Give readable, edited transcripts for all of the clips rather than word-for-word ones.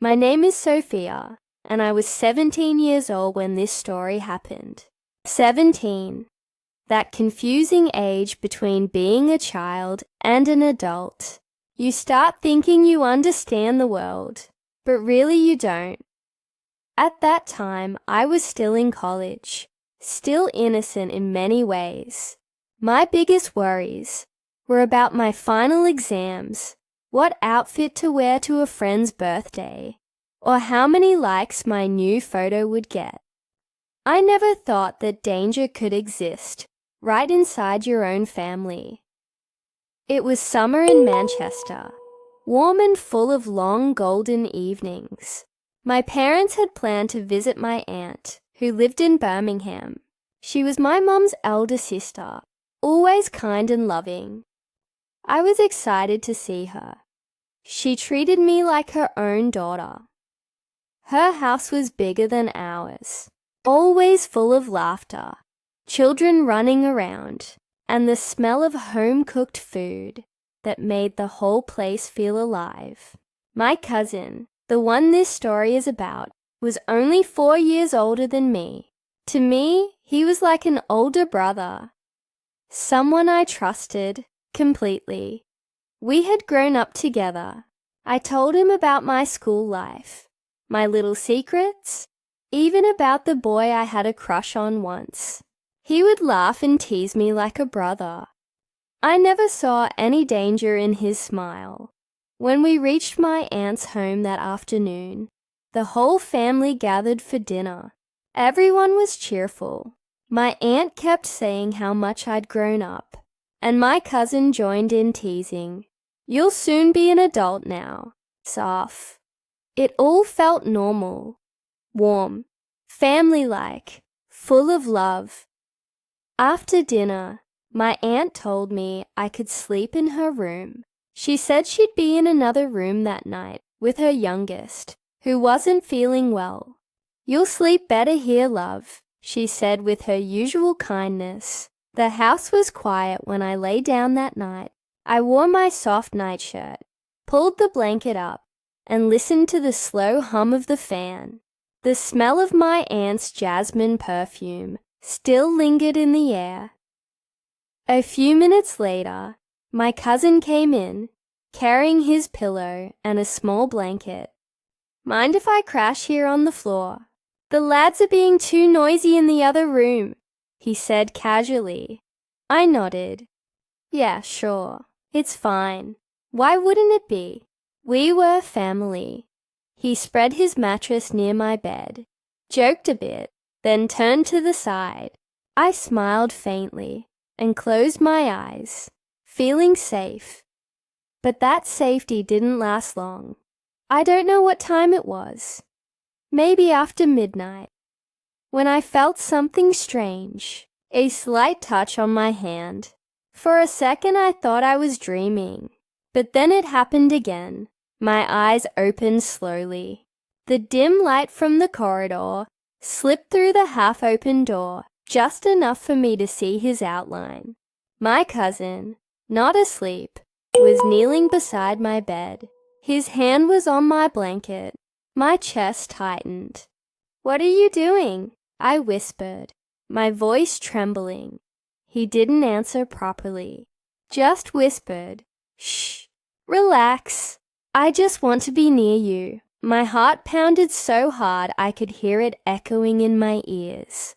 My name is Sophia, and I was 17 years old when this story happened. 17. That confusing age between being a child and an adult. You start thinking you understand the world, but really you don't. At that time, I was still in college, still innocent in many ways. My biggest worries were about my final exams, what outfit to wear to a friend's birthday, or how many likes my new photo would get. I never thought that danger could exist right inside your own family. It was summer in Manchester, warm and full of long golden evenings. My parents had planned to visit my aunt, who lived in Birmingham. She was my mum's elder sister, always kind and loving. I was excited to see her. She treated me like her own daughter. Her house was bigger than ours, always full of laughter, children running around, and the smell of home-cooked food that made the whole place feel alive. My cousin, the one this story is about, was only 4 years older than me. To me, he was like an older brother, someone I trusted completely. We had grown up together. I told him about my school life, my little secrets, even about the boy I had a crush on once. He would laugh and tease me like a brother. I never saw any danger in his smile. When we reached my aunt's home that afternoon, the whole family gathered for dinner. Everyone was cheerful. My aunt kept saying how much I'd grown up, and my cousin joined in teasing, "You'll soon be an adult now, Soph." It all felt normal, warm, family-like, full of love. After dinner, my aunt told me I could sleep in her room. She said she'd be in another room that night with her youngest, who wasn't feeling well. "You'll sleep better here, love," she said with her usual kindness. The house was quiet when I lay down that night. I wore my soft nightshirt, pulled the blanket up, and listened to the slow hum of the fan. The smell of my aunt's jasmine perfume still lingered in the air. A few minutes later, my cousin came in, carrying his pillow and a small blanket. "Mind if I crash here on the floor? The lads are being too noisy in the other room," he said casually. I nodded. "Yeah, sure. It's fine. Why wouldn't it be? We were family." He spread his mattress near my bed, joked a bit, then turned to the side. I smiled faintly and closed my eyes, feeling safe. But that safety didn't last long. I don't know what time it was. Maybe after midnight, when I felt something strange, a slight touch on my hand. For a second I thought I was dreaming, but then it happened again. My eyes opened slowly. The dim light from the corridor slipped through the half-open door, just enough for me to see his outline. My cousin, not asleep, was kneeling beside my bed. His hand was on my blanket. My chest tightened. "What are you doing?" I whispered, my voice trembling. He didn't answer properly, just whispered, "Shh, relax. I just want to be near you." My heart pounded so hard I could hear it echoing in my ears.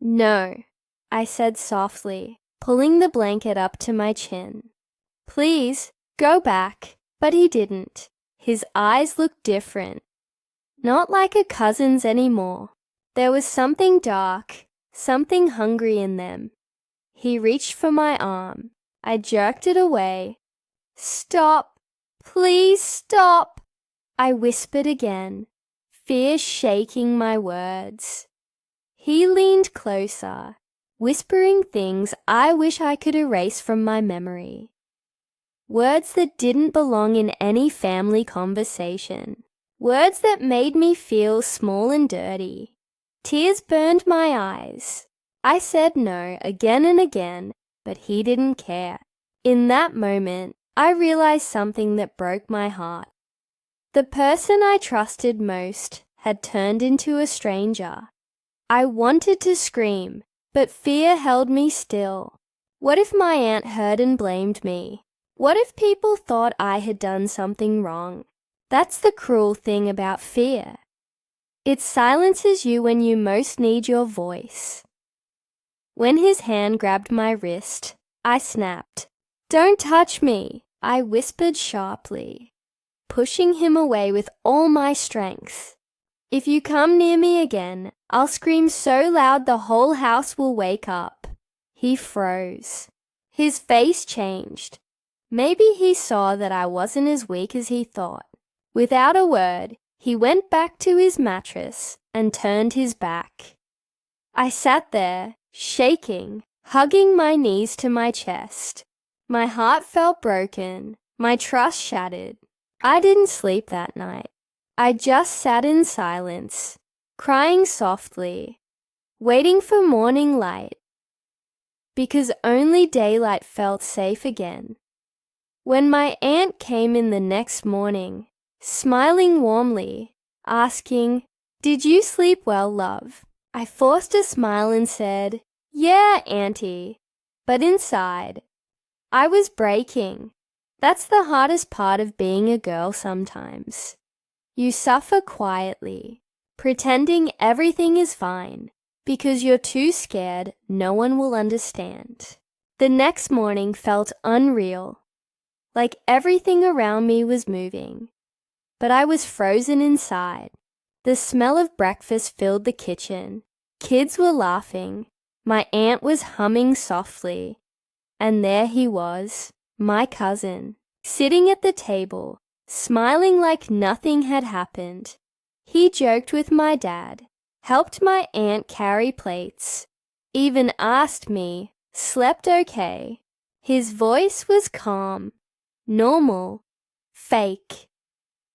"No," I said softly, pulling the blanket up to my chin. "Please, go back." But he didn't. His eyes looked different. Not like a cousin's anymore. There was something dark, something hungry in them. He reached for my arm. I jerked it away. "Stop. Please stop," I whispered again, fear shaking my words. He leaned closer, whispering things I wish I could erase from my memory. Words that didn't belong in any family conversation. Words that made me feel small and dirty. Tears burned my eyes. I said no again and again, but he didn't care. In that moment, I realized something that broke my heart. The person I trusted most had turned into a stranger. I wanted to scream, but fear held me still. What if my aunt heard and blamed me? What if people thought I had done something wrong? That's the cruel thing about fear. It silences you when you most need your voice. When his hand grabbed my wrist, I snapped. "Don't touch me," I whispered sharply, pushing him away with all my strength. "If you come near me again, I'll scream so loud the whole house will wake up." He froze. His face changed. Maybe he saw that I wasn't as weak as he thought. Without a word, he went back to his mattress and turned his back. I sat there, shaking, hugging my knees to my chest. My heart felt broken, my trust shattered. I didn't sleep that night. I just sat in silence, crying softly, waiting for morning light, because only daylight felt safe again. When my aunt came in the next morning, smiling warmly, asking, "Did you sleep well, love?" I forced a smile and said, "Yeah, Auntie," but inside, I was breaking. That's the hardest part of being a girl sometimes. You suffer quietly, pretending everything is fine, because you're too scared no one will understand. The next morning felt unreal, like everything around me was moving, but I was frozen inside. The smell of breakfast filled the kitchen. Kids were laughing. My aunt was humming softly. And there he was, my cousin, sitting at the table, smiling like nothing had happened. He joked with my dad, helped my aunt carry plates, even asked me, "Slept okay?" His voice was calm, normal, fake.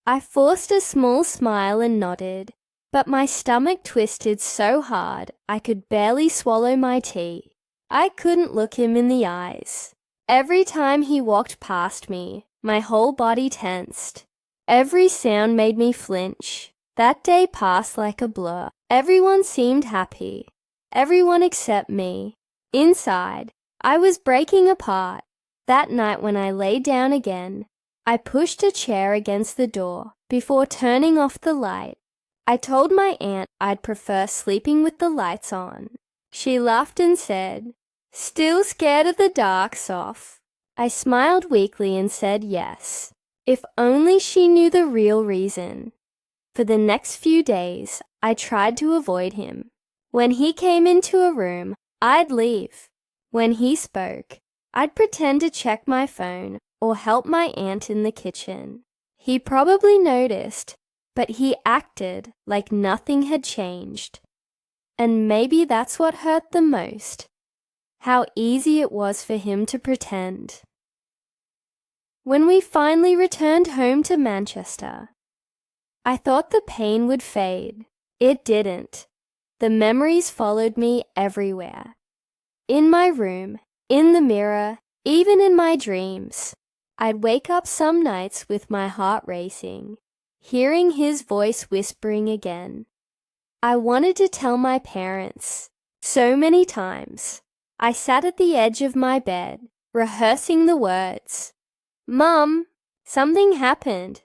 I forced a small smile and nodded, but my stomach twisted so hard I could barely swallow my tea. I couldn't look him in the eyes. Every time he walked past me, my whole body tensed. Every sound made me flinch. That day passed like a blur. Everyone seemed happy. Everyone except me. Inside, I was breaking apart. That night when I lay down again, I pushed a chair against the door before turning off the light. I told my aunt I'd prefer sleeping with the lights on. She laughed and said, "Still scared of the dark, Soph?" I smiled weakly and said yes. If only she knew the real reason. For the next few days, I tried to avoid him. When he came into a room, I'd leave. When he spoke, I'd pretend to check my phone or help my aunt in the kitchen. He probably noticed, but he acted like nothing had changed. And maybe that's what hurt the most, how easy it was for him to pretend. When we finally returned home to Manchester, I thought the pain would fade. It didn't. The memories followed me everywhere. In my room, in the mirror, even in my dreams. I'd wake up some nights with my heart racing, hearing his voice whispering again. I wanted to tell my parents. So many times, I sat at the edge of my bed, rehearsing the words. "Mum, something happened."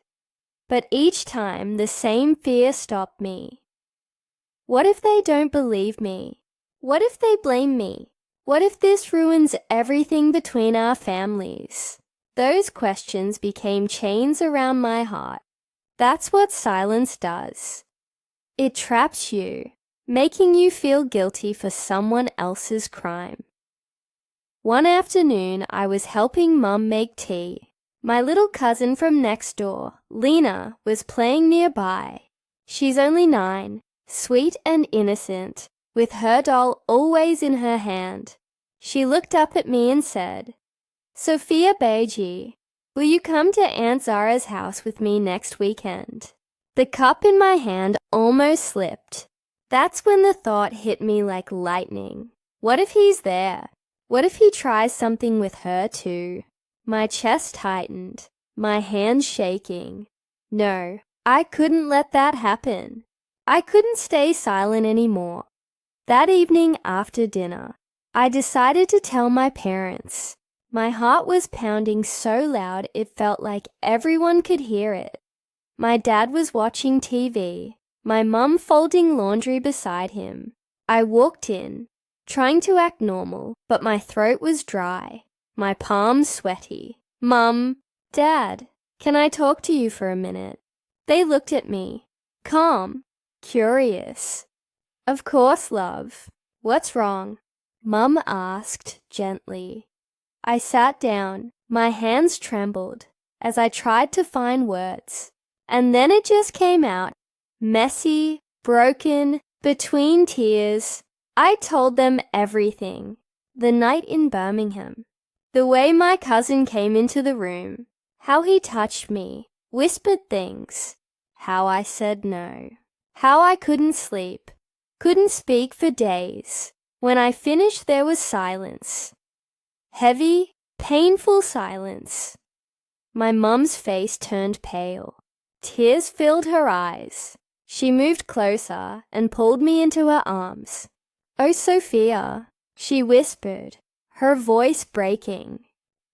But each time the same fear stopped me. What if they don't believe me? What if they blame me? What if this ruins everything between our families? Those questions became chains around my heart. That's what silence does. It traps you, making you feel guilty for someone else's crime. One afternoon, I was helping Mum make tea. My little cousin from next door, Lena, was playing nearby. She's only 9, sweet and innocent, with her doll always in her hand. She looked up at me and said, "Sophia Beji, will you come to Aunt Zara's house with me next weekend?" The cup in my hand almost slipped. That's when the thought hit me like lightning. What if he's there? What if he tries something with her too? My chest tightened, my hands shaking. No, I couldn't let that happen. I couldn't stay silent anymore. That evening after dinner, I decided to tell my parents. My heart was pounding so loud it felt like everyone could hear it. My dad was watching TV, my mum folding laundry beside him. I walked in, trying to act normal, but my throat was dry, my palms sweaty. Mum, Dad, can I talk to you for a minute? They looked at me, calm, curious. Of course, love. What's wrong? Mum asked gently. I sat down. My hands trembled as I tried to find words. And then it just came out, messy, broken, between tears. I told them everything. The night in Birmingham. The way my cousin came into the room. How he touched me, whispered things. How I said no. How I couldn't sleep. Couldn't speak for days. When I finished, there was silence. Heavy, painful silence. My mum's face turned pale. Tears filled her eyes. She moved closer and pulled me into her arms. "Oh, Sophia," she whispered, her voice breaking.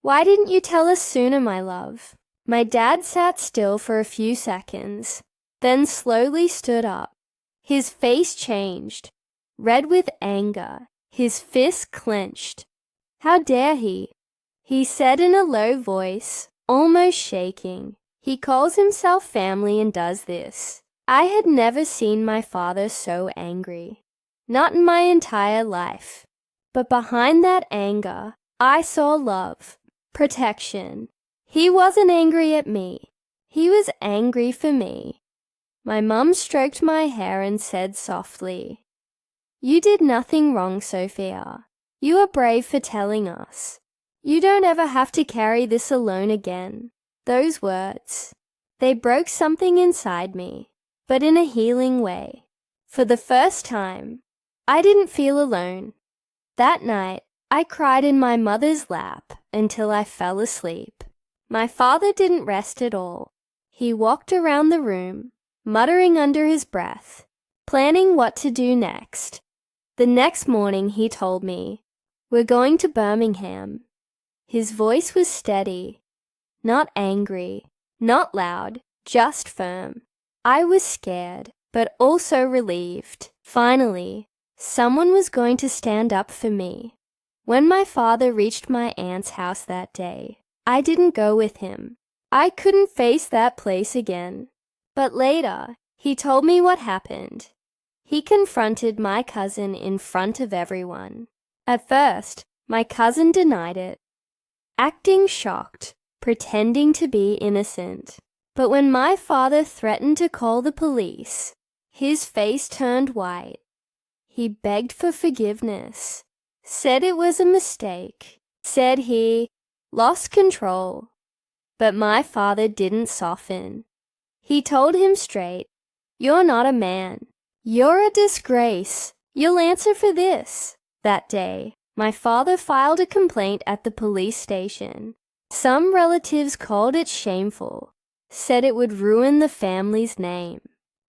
"Why didn't you tell us sooner, my love?" My dad sat still for a few seconds, then slowly stood up. His face changed, red with anger, his fists clenched. "How dare he?" he said in a low voice, almost shaking. "He calls himself family and does this." I had never seen my father so angry. Not in my entire life. But behind that anger, I saw love, protection. He wasn't angry at me. He was angry for me. My mum stroked my hair and said softly, "You did nothing wrong, Sophia. You are brave for telling us. You don't ever have to carry this alone again." Those words, they broke something inside me, but in a healing way. For the first time, I didn't feel alone. That night, I cried in my mother's lap until I fell asleep. My father didn't rest at all. He walked around the room, muttering under his breath, planning what to do next. The next morning he told me, "We're going to Birmingham." His voice was steady, not angry, not loud, just firm. I was scared, but also relieved. Finally, someone was going to stand up for me. When my father reached my aunt's house that day, I didn't go with him. I couldn't face that place again. But later, he told me what happened. He confronted my cousin in front of everyone. At first, my cousin denied it, acting shocked, pretending to be innocent. But when my father threatened to call the police, his face turned white. He begged for forgiveness, said it was a mistake, said he lost control. But my father didn't soften. He told him straight, "You're not a man. You're a disgrace. You'll answer for this." That day, my father filed a complaint at the police station. Some relatives called it shameful, said it would ruin the family's name.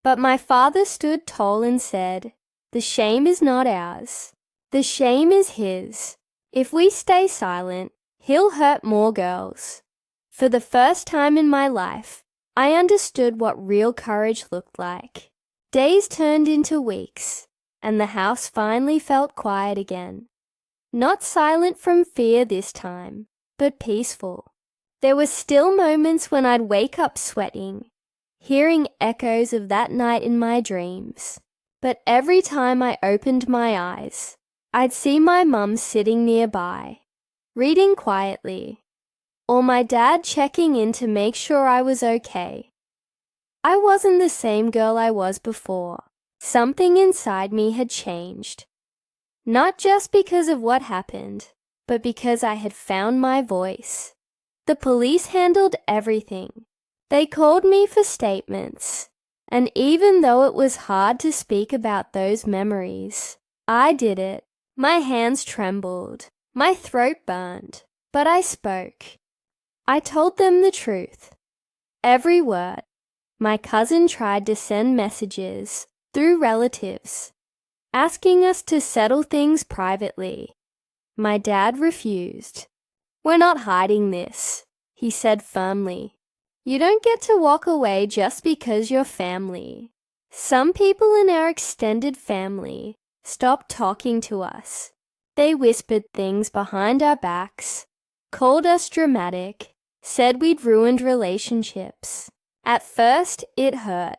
But my father stood tall and said, "The shame is not ours. The shame is his. If we stay silent, he'll hurt more girls." For the first time in my life, I understood what real courage looked like. Days turned into weeks, and the house finally felt quiet again. Not silent from fear this time, but peaceful. There were still moments when I'd wake up sweating, hearing echoes of that night in my dreams. But every time I opened my eyes, I'd see my mum sitting nearby, reading quietly, or my dad checking in to make sure I was okay. I wasn't the same girl I was before. Something inside me had changed. Not just because of what happened, but because I had found my voice. The police handled everything. They called me for statements. And even though it was hard to speak about those memories, I did it. My hands trembled. My throat burned. But I spoke. I told them the truth. Every word. my cousin tried to send messages through relatives, asking us to settle things privately. My dad refused. "We're not hiding this," he said firmly. "You don't get to walk away just because you're family. Some people in our extended family stopped talking to us. They whispered things behind our backs, called us dramatic, said we'd ruined relationships. At first, it hurt,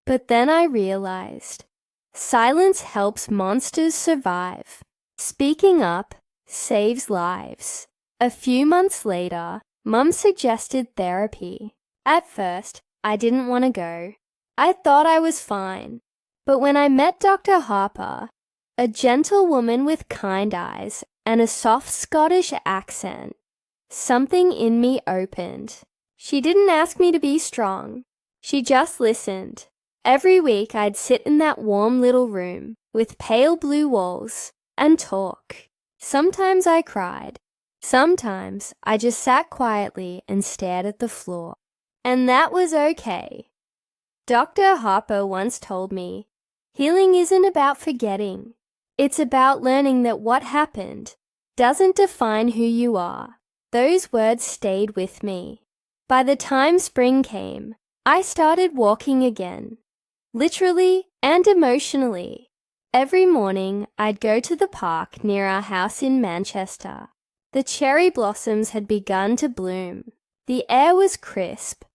but then I realized silence helps monsters survive. Speaking up saves lives." A few months later, Mum suggested therapy. At first, I didn't want to go. I thought I was fine. But when I met Dr. Harper, a gentle woman with kind eyes and a soft Scottish accent, something in me opened. She didn't ask me to be strong. She just listened. Every week I'd sit in that warm little room with pale blue walls and talk. Sometimes I cried. Sometimes I just sat quietly and stared at the floor. And that was okay. Dr. Harper once told me, healing isn't about forgetting. It's about learning that what happened doesn't define who you are. Those words stayed with me. By the time spring came, I started walking again, literally and emotionally. Every morning, I'd go to the park near our house in Manchester. The cherry blossoms had begun to bloom. The air was crisp,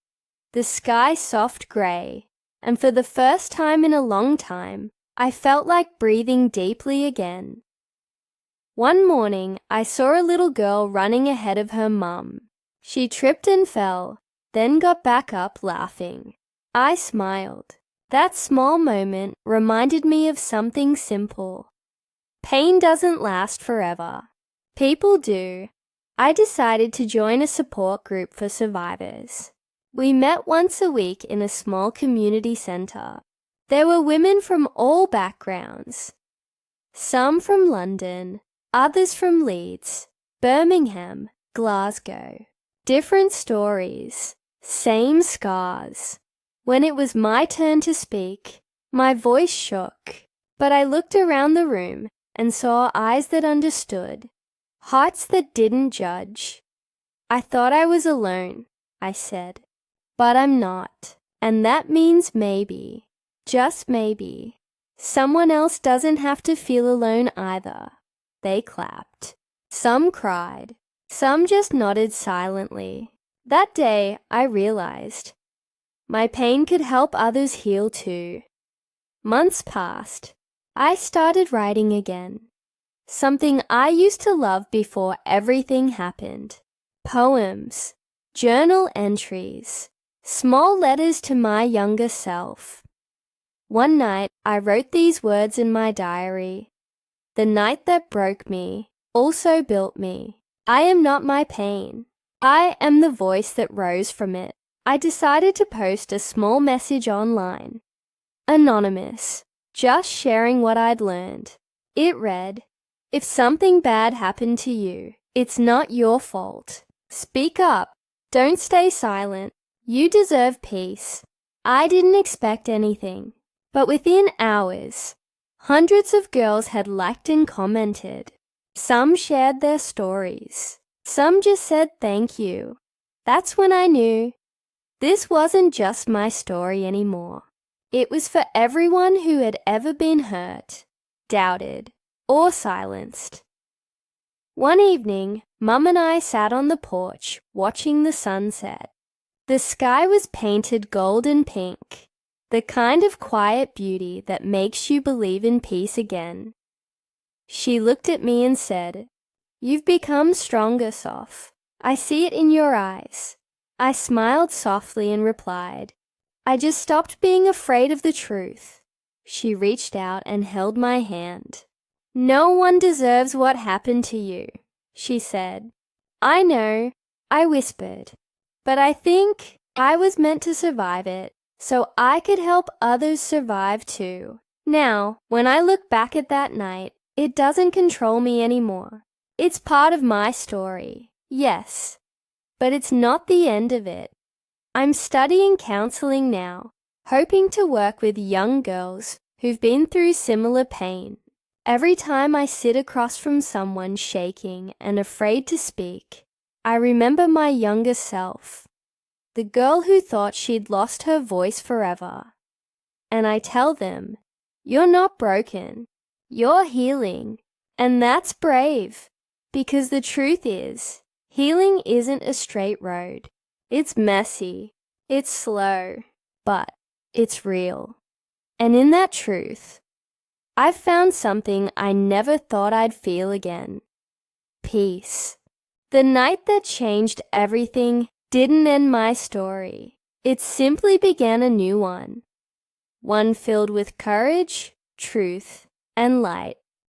the sky soft grey, and for the first time in a long time, I felt like breathing deeply again. One morning, I saw a little girl running ahead of her mum. She tripped and fell, then got back up laughing. I smiled. That small moment reminded me of something simple. Pain doesn't last forever. People do. I decided to join a support group for survivors. We met once a week in a small community centre. There were women from all backgrounds. Some from London, others from Leeds, Birmingham, Glasgow. Different stories, same scars. When it was my turn to speak, my voice shook, but I looked around the room and saw eyes that understood, hearts that didn't judge. "I thought I was alone," I said, "but I'm not, and that means maybe, just maybe, someone else doesn't have to feel alone either." They clapped. Some cried. Some just nodded silently. That day, I realized my pain could help others heal too. Months passed. I started writing again. Something I used to love before everything happened. Poems, journal entries, small letters to my younger self. One night, I wrote these words in my diary. "The night that broke me also built me. I am not my pain. I am the voice that rose from it." I decided to post a small message online. Anonymous, just sharing what I'd learned. It read, "If something bad happened to you, it's not your fault. Speak up. Don't stay silent. You deserve peace." I didn't expect anything, but within hours, hundreds of girls had liked and commented. Some shared their stories. Some just said thank you. That's when I knew this wasn't just my story anymore. It was for everyone who had ever been hurt, doubted, or silenced. One evening, Mum and I sat on the porch watching the sunset. The sky was painted golden pink, the kind of quiet beauty that makes you believe in peace again. She looked at me and said, "You've become stronger, Soph. I see it in your eyes." I smiled softly and replied, "I just stopped being afraid of the truth." She reached out and held my hand. "No one deserves what happened to you," she said. "I know," I whispered, "but I think I was meant to survive it so I could help others survive too." Now, when I look back at that night, it doesn't control me anymore. It's part of my story, yes, but it's not the end of it. I'm studying counseling now, hoping to work with young girls who've been through similar pain. Every time I sit across from someone shaking and afraid to speak, I remember my younger self, the girl who thought she'd lost her voice forever. And I tell them, you're not broken, you're healing, and that's brave, because the truth is, healing isn't a straight road. It's messy, it's slow, but it's real. And in that truth, I've found something I never thought I'd feel again. Peace. The night that changed everything didn't end my story. It simply began a new one. One filled with courage, truth, and light.